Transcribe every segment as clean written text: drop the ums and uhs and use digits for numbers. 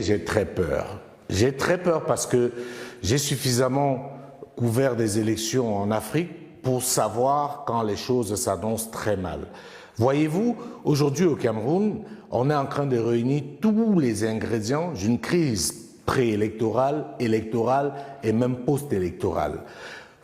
J'ai très peur. J'ai très peur parce que j'ai suffisamment couvert des élections en Afrique pour savoir quand les choses s'annoncent très mal. Voyez-vous, aujourd'hui au Cameroun, on est en train de réunir tous les ingrédients d'une crise préélectorale, électorale et même post-électorale.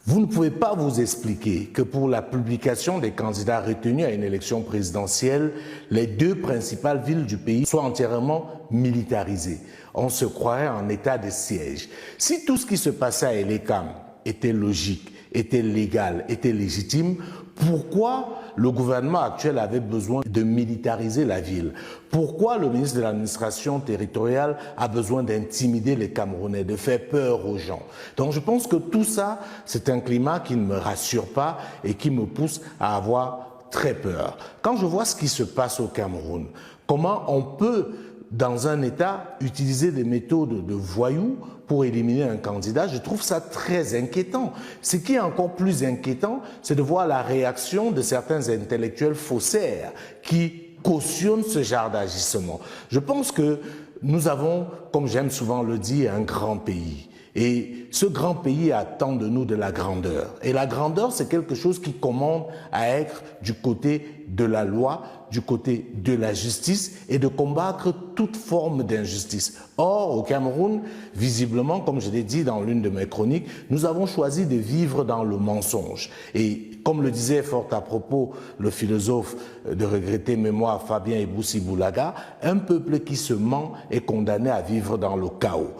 Vous ne pouvez pas vous expliquer que pour la publication des candidats retenus à une élection présidentielle, les deux principales villes du pays soient entièrement militarisées. On se croirait en état de siège. Si tout ce qui se passait à Elekam était logique, était légal, était légitime, pourquoi le gouvernement actuel avait besoin de militariser la ville? Pourquoi le ministre de l'administration territoriale a besoin d'intimider les Camerounais, de faire peur aux gens? Donc je pense que tout ça, c'est un climat qui ne me rassure pas et qui me pousse à avoir très peur. Quand je vois ce qui se passe au Cameroun, comment on peut, dans un État, utiliser des méthodes de voyous pour éliminer un candidat, je trouve ça très inquiétant. Ce qui est encore plus inquiétant, c'est de voir la réaction de certains intellectuels faussaires qui cautionnent ce genre d'agissement. Je pense que nous avons, comme j'aime souvent le dire, un grand pays. Et ce grand pays attend de nous de la grandeur. Et la grandeur, c'est quelque chose qui commande à être du côté de la loi, du côté de la justice et de combattre toute forme d'injustice. Or, au Cameroun, visiblement, comme je l'ai dit dans l'une de mes chroniques, nous avons choisi de vivre dans le mensonge. Et comme le disait fort à propos le philosophe de regrettée mémoire Fabien Ebousi-Boulaga, un peuple qui se ment est condamné à vivre dans le chaos.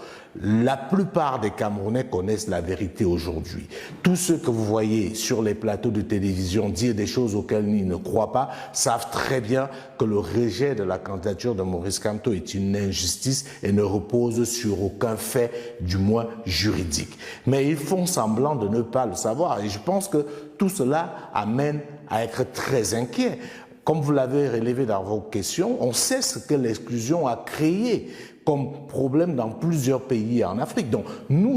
La plupart des Camerounais connaissent la vérité aujourd'hui. Tous ceux que vous voyez sur les plateaux de télévision dire des choses auxquelles ils ne croient pas savent très bien que le rejet de la candidature de Maurice Kamto est une injustice et ne repose sur aucun fait, du moins juridique. Mais ils font semblant de ne pas le savoir et je pense que tout cela amène à être très inquiet. Comme vous l'avez relevé dans vos questions, on sait ce que l'exclusion a créé comme problème dans plusieurs pays en Afrique. Donc, nous